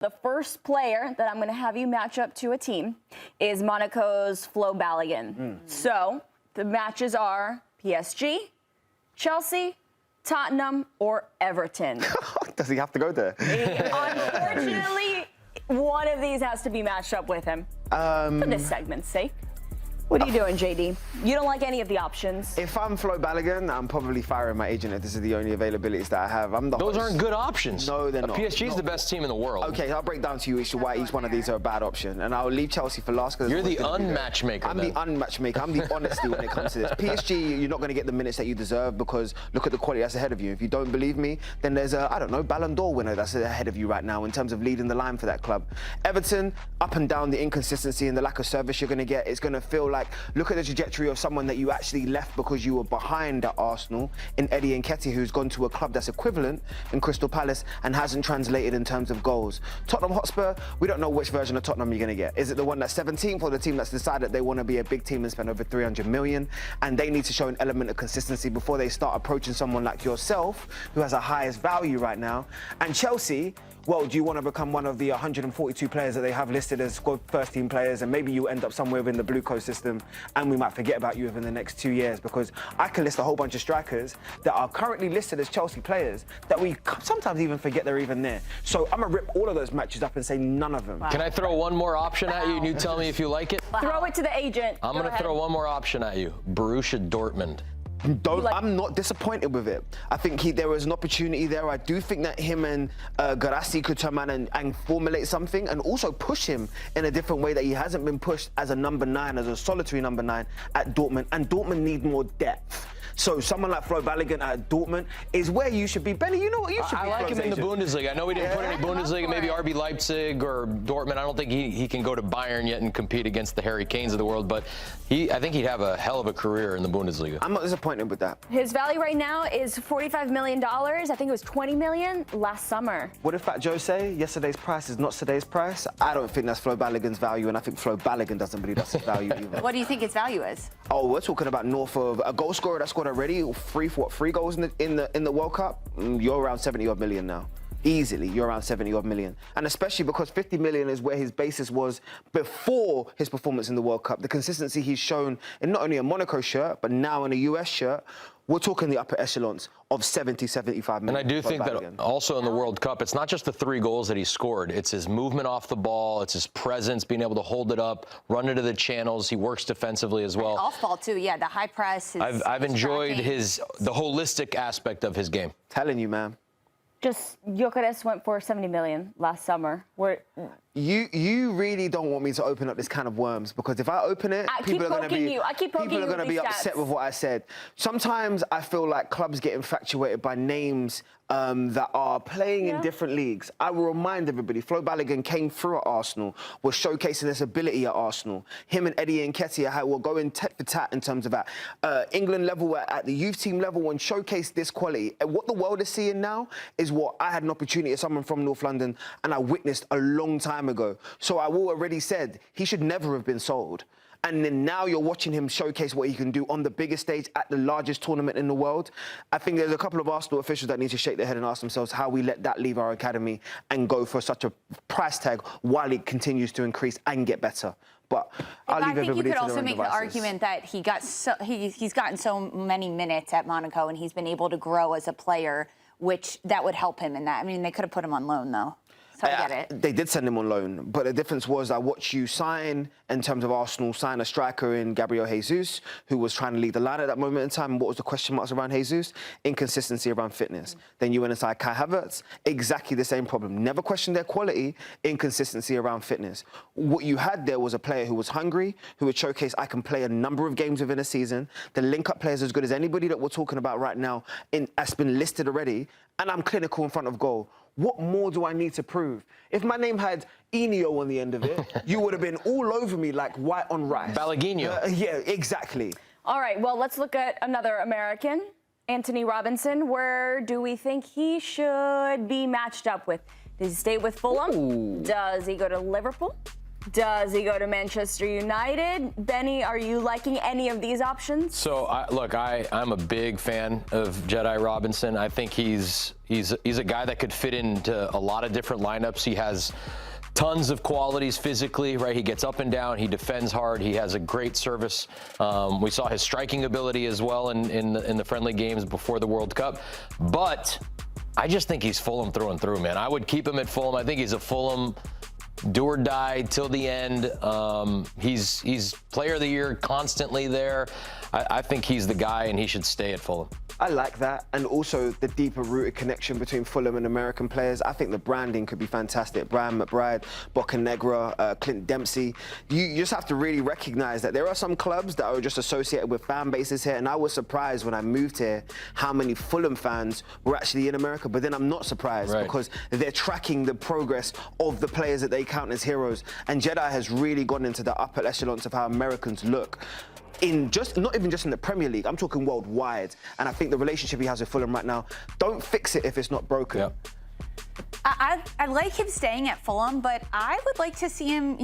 The first player that I'm going to have you match up to a team is Monaco's Flo Balogun. So the matches are PSG, Chelsea, Tottenham, or Everton. Does he have to go there? Unfortunately, one of these has to be matched up with him for this segment's sake. What are you doing, JD? You don't like any of the options. If I'm Flo Balogun, I'm probably firing my agent if this is the only availabilities that I have. Those aren't good options. No, they're not. PSG is the best team in the world. Okay, I'll break down to you why each one of these are a bad option. And I'll leave Chelsea for last. You're the unmatchmaker. I'm the unmatchmaker. I'm the honesty when it comes to this. PSG, you're not going to get the minutes that you deserve because look at the quality that's ahead of you. If you don't believe me, then there's a, I don't know, Ballon d'Or winner that's ahead of you right now in terms of leading the line for that club. Everton, up and down, the inconsistency and the lack of service you're going to get, it's going to feel like, look at the trajectory of someone that you actually left because you were behind at Arsenal in Eddie Nketiah, who's gone to a club that's equivalent in Crystal Palace and hasn't translated in terms of goals. Tottenham Hotspur, we don't know which version of Tottenham you're going to get. Is it the one that's 17th or the team that's decided they want to be a big team and spend over 300 million? And they need to show an element of consistency before they start approaching someone like yourself, who has a highest value right now. And Chelsea, well, do you want to become one of the 142 players that they have listed as squad first team players, and maybe you end up somewhere within the blue coat system and we might forget about you within the next 2 years? Because I can list a whole bunch of strikers that are currently listed as Chelsea players that we sometimes even forget they're even there. So I'm going to rip all of those matches up and say none of them. Wow. Can I throw one more option at you and you tell me if you like it? Wow. Throw it to the agent. I'm going to throw one more option at you. Borussia Dortmund. I'm not disappointed with it. I think there was an opportunity there. I do think that him and Golazo could turn around and formulate something and also push him in a different way that he hasn't been pushed as a number 9, as a solitary number 9 at Dortmund. And Dortmund need more depth. So someone like Flo Balogun at Dortmund is where you should be. Benny, you know what you should be. I like him in the Bundesliga. I know we didn't put any Bundesliga, maybe RB Leipzig or Dortmund. I don't think he can go to Bayern yet and compete against the Harry Kanes of the world, but I think he'd have a hell of a career in the Bundesliga. I'm not disappointed with that. His value right now is $45 million. I think it was $20 million last summer. What did Fat Joe say? Yesterday's price is not today's price. I don't think that's Flo Balogun's value, and I think Flo Balogun doesn't believe that's his value either. What do you think its value is? Oh, we're talking about north of a goal scorer that scored already, three goals in the World Cup. You're around 70-odd million now. Easily, you're around 70-odd million. And especially because 50 million is where his basis was before his performance in the World Cup. The consistency he's shown in not only a Monaco shirt, but now in a US shirt, we're talking the upper echelons of 70, 75 million. And I do think that also in the World Cup, it's not just the 3 goals that he scored. It's his movement off the ball. It's his presence, being able to hold it up, run into the channels. He works defensively as well. Off ball, too. Yeah, the high press. I've enjoyed the holistic aspect of his game. Telling you, man. Just Gyökeres went for 70 million last summer. You really don't want me to open up this can of worms, because if I open it, people are going to be upset with what I said. Sometimes I feel like clubs get infatuated by names that are playing in different leagues. I will remind everybody, Flo Balogun came through at Arsenal, was showcasing his ability at Arsenal. Him and Eddie Nketiah were going tit for tat in terms of at England level, at the youth team level, and showcased this quality. And what the world is seeing now is what I had an opportunity as someone from North London and I witnessed a long time ago. So I will already said he should never have been sold. And then now you're watching him showcase what he can do on the biggest stage at the largest tournament in the world. I think there's a couple of Arsenal officials that need to shake their head and ask themselves how we let that leave our academy and go for such a price tag while it continues to increase and get better. But I'll leave everybody to their own devices. I think you could also make the argument that he's gotten so many minutes at Monaco and he's been able to grow as a player, which that would help him in that. I mean, they could have put him on loan, though. So I get it. They did send him on loan, but the difference was I watched you sign, in terms of Arsenal, sign a striker in Gabriel Jesus, who was trying to lead the line at that moment in time. What was the question marks around Jesus? Inconsistency around fitness. Then you went inside Kai Havertz, exactly the same problem. Never questioned their quality, inconsistency around fitness. What you had there was a player who was hungry, who would showcase, I can play a number of games within a season. The link-up player is as good as anybody that we're talking about right now, that's been listed already, and I'm clinical in front of goal. What more do I need to prove? If my name had Enio on the end of it, you would have been all over me like white on rice. Balogunio. Yeah, exactly. All right, well, let's look at another American, Antonee Robinson. Where do we think he should be matched up with? Does he stay with Fulham? Ooh. Does he go to Liverpool? Does he go to Manchester United? Benny, are you liking any of these options? So, I'm a big fan of JayDee Robinson. I think he's a guy that could fit into a lot of different lineups. He has tons of qualities physically, right? He gets up and down. He defends hard. He has a great service. We saw his striking ability as well in the friendly games before the World Cup. But I just think he's Fulham through and through, man. I would keep him at Fulham. I think he's a Fulham do or die till the end. He's player of the year constantly there. I think he's the guy, and he should stay at Fulham. I like that, and also the deeper rooted connection between Fulham and American players. I think the branding could be fantastic. Brian McBride, Bocanegra, Clint Dempsey. You just have to really recognize that there are some clubs that are just associated with fan bases here, and I was surprised when I moved here how many Fulham fans were actually in America, but then I'm not surprised because they're tracking the progress of the players that they count as heroes, and JayDee has really gone into the upper echelons of how Americans look. Not even just in the Premier League, I'm talking worldwide. And I think the relationship he has with Fulham right now, don't fix it if it's not broken. Yep. I like him staying at Fulham, but I would like to see him,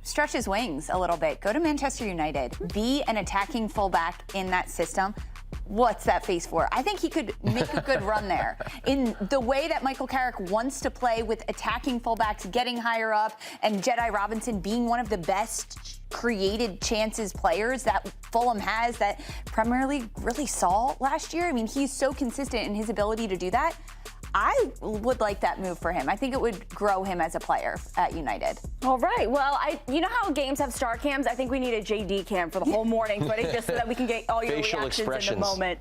stretch his wings a little bit. Go to Manchester United. Be an attacking fullback in that system. What's that face for? I think he could make a good run there. In the way that Michael Carrick wants to play with attacking fullbacks, getting higher up, and JayDee Robinson being one of the best created chances players that Fulham has, that Premier League really saw last year. I mean, he's so consistent in his ability to do that. I would like that move for him. I think it would grow him as a player at United. All right. Well, you know how games have star cams? I think we need a JD cam for the whole morning footage just so that we can get all your facial reactions expressions in the moment.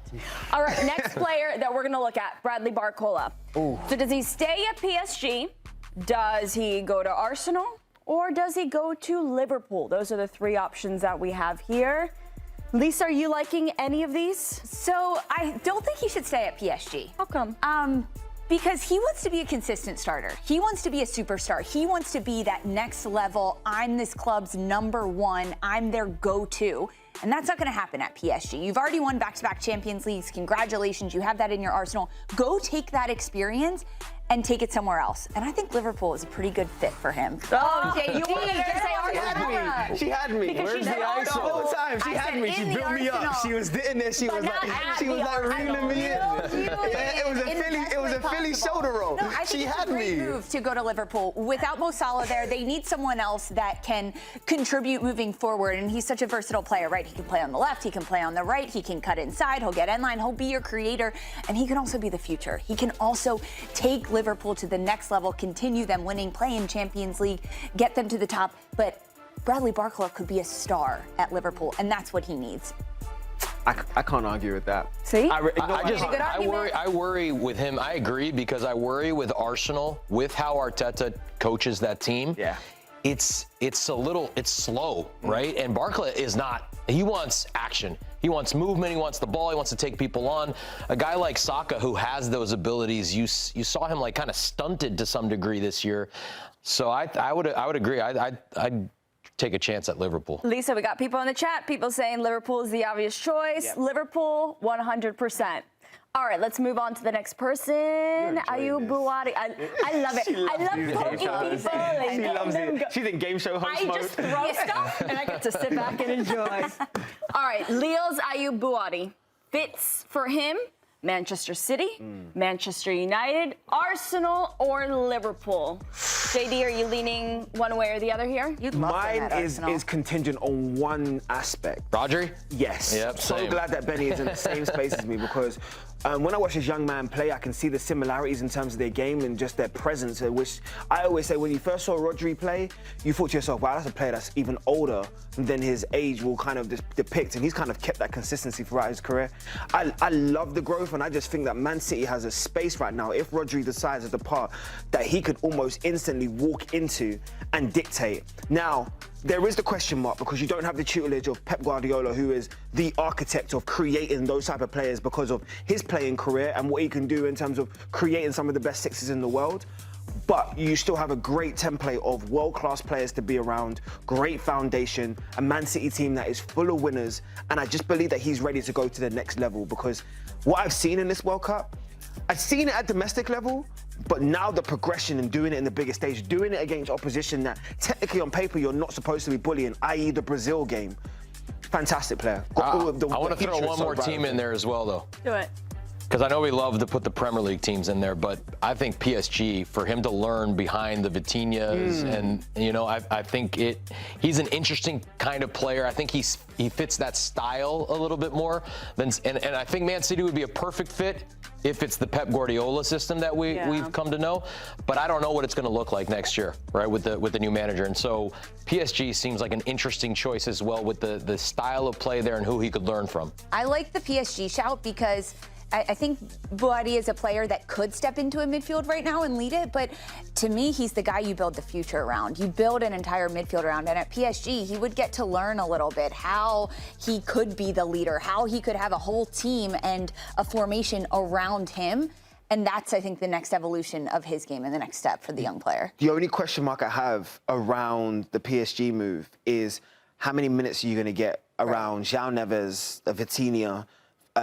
All right. Next player that we're going to look at, Bradley Barcola. Ooh. So does he stay at PSG? Does he go to Arsenal? Or does he go to Liverpool? Those are the three options that we have here. Lisa, are you liking any of these? So I don't think he should stay at PSG. How come? Because he wants to be a consistent starter. He wants to be a superstar. He wants to be that next level. I'm this club's number one. I'm their go-to. And that's not going to happen at PSG. You've already won back-to-back Champions Leagues. Congratulations. You have that in your arsenal. Go take that experience and take it somewhere else. And I think Liverpool is a pretty good fit for him. Oh, JayDee, you wanted to say Arsenal. She had me. Where's the ISO? The whole time. She had me. She built me up. She was in there. She was like reeling me in. It was a Philly shoulder roll. No, I think it's a great move to go to Liverpool. Without Mo Salah there, they need someone else that can contribute moving forward. And he's such a versatile player, right? He can play on the left. He can play on the right. He can cut inside. He'll get end line. He'll be your creator. And he can also be the future. He can also take Liverpool to the next level, continue them winning, play in Champions League, get them to the top. But Bradley Barcola could be a star at Liverpool, and that's what he needs. I can't argue with that. See? I worry with him. I agree, because I worry with Arsenal, with how Arteta coaches that team. Yeah. It's slow, right? And Barcola is not. He wants action. He wants movement. He wants the ball. He wants to take people on. A guy like Saka, who has those abilities, you saw him like kind of stunted to some degree this year. So I would agree. I'd take a chance at Liverpool. Lisa, we got people in the chat. People saying Liverpool is the obvious choice. Yep. Liverpool, 100%. All right, let's move on to the next person. Ayyoub Bouaddi. I love it. I love poking people. She loves it. She's in game show host mode. I just throw stuff and I get to sit back and enjoy. All right, Lille's Ayyoub Bouaddi. Fits for him Manchester City, Manchester United, Arsenal, or Liverpool. JayDee, are you leaning one way or the other here? Mine is contingent on one aspect. Rodri? Yes. Yep, so same. glad that Benny is in the same space as me, because when I watch this young man play, I can see the similarities in terms of their game and just their presence, which I always say, when you first saw Rodri play, you thought to yourself, wow, that's a player that's even older than his age will kind of depict, and he's kind of kept that consistency throughout his career. I love the growth, and I just think that Man City has a space right now, if Rodri decides to depart, that he could almost instantly walk into and dictate. Now, there is the question mark, because you don't have the tutelage of Pep Guardiola, who is the architect of creating those type of players because of his playing career and what he can do in terms of creating some of the best sixes in the world. But you still have a great template of world-class players to be around, great foundation, a Man City team that is full of winners, and I just believe that he's ready to go to the next level, because what I've seen in this World Cup, I've seen it at domestic level, but now the progression and doing it in the bigger stage, doing it against opposition that technically on paper you're not supposed to be bullying, i.e. the Brazil game. Fantastic player. I want to throw one more team in there as well, though. Do it. Because I know we love to put the Premier League teams in there, but I think PSG, for him to learn behind the Vitinhas, and I think he's an interesting kind of player. I think he fits that style a little bit more and I think Man City would be a perfect fit if it's the Pep Guardiola system that we've come to know. But I don't know what it's going to look like next year, right, with the new manager. And so PSG seems like an interesting choice as well with the style of play there and who he could learn from. I like the PSG shout because I think Bouaddi is a player that could step into a midfield right now and lead it, but to me, he's the guy you build the future around. You build an entire midfield around, and at PSG, he would get to learn a little bit how he could be the leader, how he could have a whole team and a formation around him. And that's, I think, the next evolution of his game and the next step for the young player. The only question mark I have around the PSG move is how many minutes are you going to get around João Neves, Vitinha,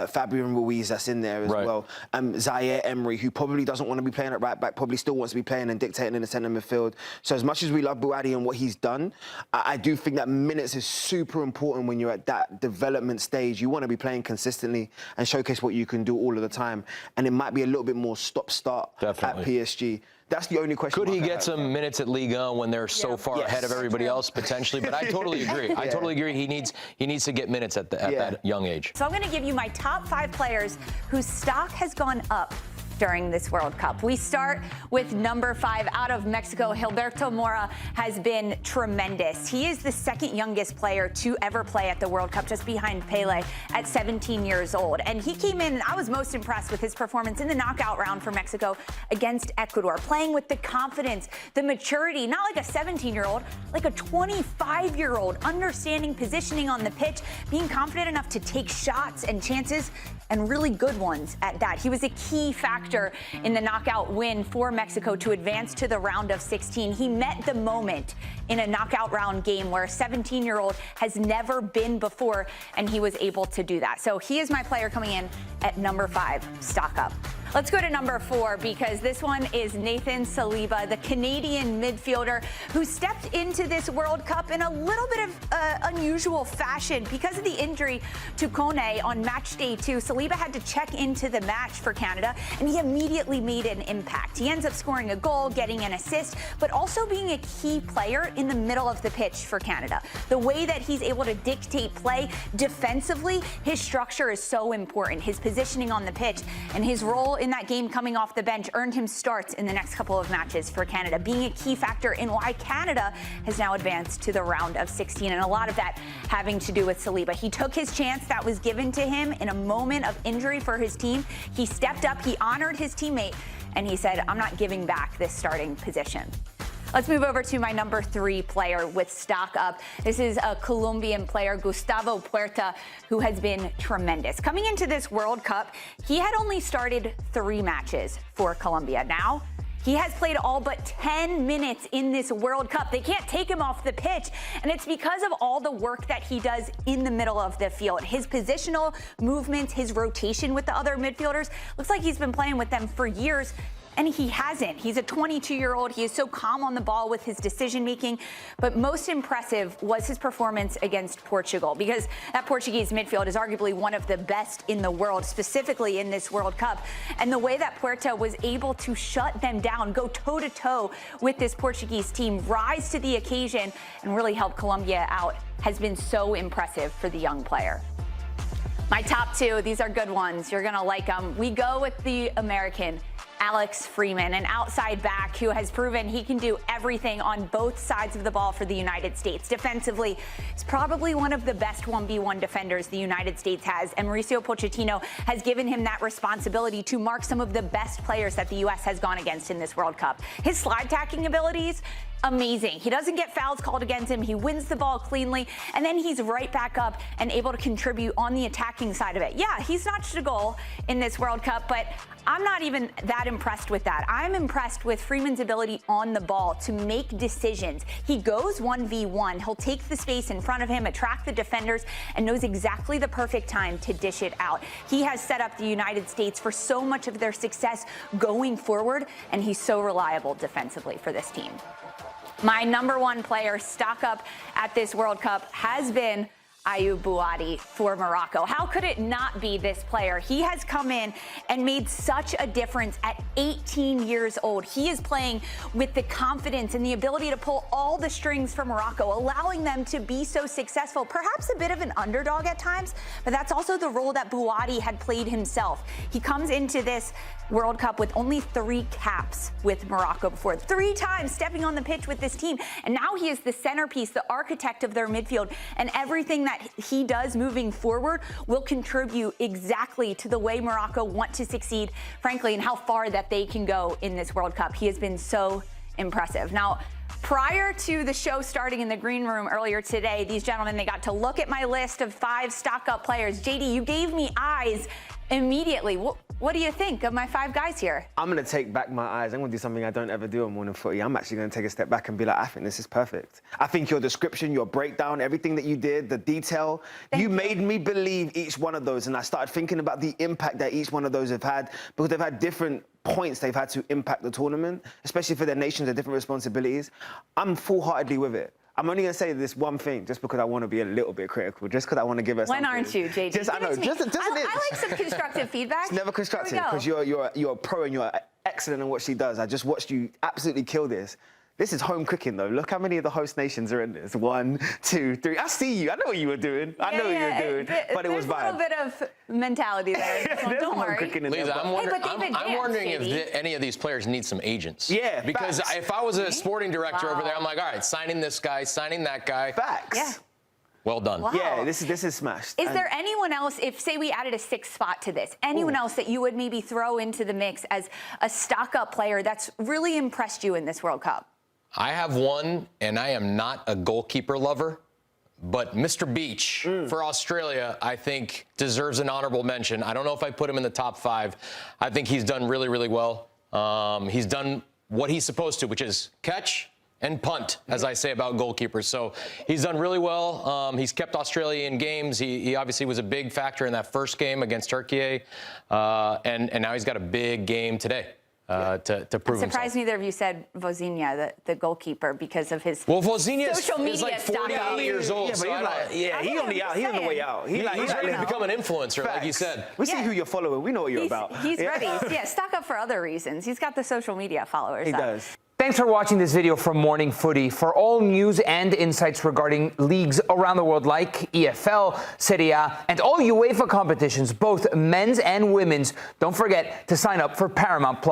Fabian Ruiz that's in there as well. Zaire Emery, who probably doesn't want to be playing at right back, probably still wants to be playing and dictating in the centre midfield. So as much as we love Bouaddi and what he's done, I do think that minutes is super important when you're at that development stage. You want to be playing consistently and showcase what you can do all of the time. And it might be a little bit more stop-start at PSG. That's the only question. Could he get some minutes at Ligue 1 when they're so far ahead of everybody else potentially? But I totally agree. I totally agree. He needs to get minutes at that young age. So I'm going to give you my top 5 players whose stock has gone up during this World Cup. We start with number 5 out of Mexico. Gilberto Mora has been tremendous. He is the second youngest player to ever play at the World Cup, just behind Pele at 17 years old. And he came in, I was most impressed with his performance in the knockout round for Mexico against Ecuador, playing with the confidence, the maturity, not like a 17-year-old, like a 25-year-old, understanding positioning on the pitch, being confident enough to take shots and chances, and really good ones at that. He was a key factor in the knockout win for Mexico to advance to the round of 16. He met the moment in a knockout round game where a 17-year-old has never been before, and he was able to do that. So he is my player coming in at number 5, stock up. Let's go to number 4, because this one is Nathan Saliba, the Canadian midfielder who stepped into this World Cup in a little bit of unusual fashion. Because of the injury to Kone on match day 2, Saliba had to check into the match for Canada, and he immediately made an impact. He ends up scoring a goal, getting an assist, but also being a key player in the middle of the pitch for Canada. The way that he's able to dictate play defensively, his structure is so important. His positioning on the pitch and his role in that game coming off the bench earned him starts in the next couple of matches for Canada, being a key factor in why Canada has now advanced to the round of 16, and a lot of that having to do with Saliba. He took his chance that was given to him in a moment of injury for his team. He stepped up, he honored his teammate, and he said, I'm not giving back this starting position. Let's move over to my number 3 player with stock up. This is a Colombian player, Gustavo Puerta, who has been tremendous. Coming into this World Cup, he had only started 3 matches for Colombia. Now, he has played all but 10 minutes in this World Cup. They can't take him off the pitch, and it's because of all the work that he does in the middle of the field. His positional movements, his rotation with the other midfielders, looks like he's been playing with them for years. And he hasn't. He's a 22-year-old. He is so calm on the ball with his decision-making. But most impressive was his performance against Portugal, because that Portuguese midfield is arguably one of the best in the world, specifically in this World Cup. And the way that Puerta was able to shut them down, go toe-to-toe with this Portuguese team, rise to the occasion, and really help Colombia out, has been so impressive for the young player. My top 2, these are good ones. You're going to like them. We go with the American, Alex Freeman, an outside back who has proven he can do everything on both sides of the ball for the United States. Defensively, he's probably one of the best 1v1 defenders the United States has, and Mauricio Pochettino has given him that responsibility to mark some of the best players that the U.S. has gone against in this World Cup. His slide tacking abilities, amazing. He doesn't get fouls called against him. He wins the ball cleanly, and then he's right back up and able to contribute on the attacking side of it. Yeah, he's notched a goal in this World Cup, but I'm not even that impressed with that. I'm impressed with Freeman's ability on the ball to make decisions. He goes 1v1. He'll take the space in front of him, attract the defenders, and knows exactly the perfect time to dish it out. He has set up the United States for so much of their success going forward, and he's so reliable defensively for this team. My number one player stock up at this World Cup has been Ayyoub Bouaddi for Morocco. How could it not be this player? He has come in and made such a difference at 18 years old. He is playing with the confidence and the ability to pull all the strings for Morocco, allowing them to be so successful. Perhaps a bit of an underdog at times, but that's also the role that Bouaddi had played himself. He comes into this World Cup with only 3 caps with Morocco before. 3 times stepping on the pitch with this team. And now he is the centerpiece, the architect of their midfield. And everything that he does moving forward will contribute exactly to the way Morocco want to succeed, frankly, and how far that they can go in this World Cup. He has been so impressive. Now, prior to the show starting in the green room earlier today, these gentlemen, they got to look at my list of 5 stock-up players. JayDee, you gave me eyes immediately. What do you think of my 5 guys here? I'm going to take back my eyes. I'm going to do something I don't ever do on Morning Footy. I'm actually going to take a step back and be like, I think this is perfect. I think your description, your breakdown, everything that you did, the detail, you made me believe each one of those. And I started thinking about the impact that each one of those have had, because they've had different points they've had to impact the tournament, especially for their nations, their different responsibilities. I'm full-heartedly with it. I'm only going to say this one thing just because I want to be a little bit critical, just because I want to give us When something. aren't you, JayDee? Just, I know, just an I like some constructive feedback. It's never constructive because you're a pro and you're excellent in what she does. I just watched you absolutely kill this. This is home cooking, though. Look how many of the host nations are in this. 1, 2, 3. I see you. I know what you were doing. I know what you were doing. But it was vibe. There's a little bit of mentality there. So don't worry. Lisa, I'm wondering if any of these players need some agents. Yeah, because facts. if I was a sporting director over there, I'm like, all right, signing this guy, signing that guy. Facts. Yeah. Well done. Wow. Yeah, this is smashed. Is there anyone else, if, say, we added a 6th spot to this, anyone else that you would maybe throw into the mix as a stock-up player that's really impressed you in this World Cup? I have one, and I am not a goalkeeper lover, but Mr. Beach for Australia, I think, deserves an honorable mention. I don't know if I put him in the top 5. I think he's done really, really well. He's done what he's supposed to, which is catch and punt, as I say about goalkeepers. So he's done really well. He's kept Australia in games. He obviously was a big factor in that first game against Turkey, and now he's got a big game today. To prove I'm surprised himself. neither of you said Vozinha, the goalkeeper, because of his Vozinha social media is like 48 stock-up. years old. Yeah, but he's on the way out. He's ready to become an influencer, like you said. We see who you're following. We know what you're about. He's ready. Yeah, stock up for other reasons. He's got the social media followers. He does. Thanks for watching this video from Morning Footy. For all news and insights regarding leagues around the world like EFL, Serie A, and all UEFA competitions, both men's and women's, don't forget to sign up for Paramount+.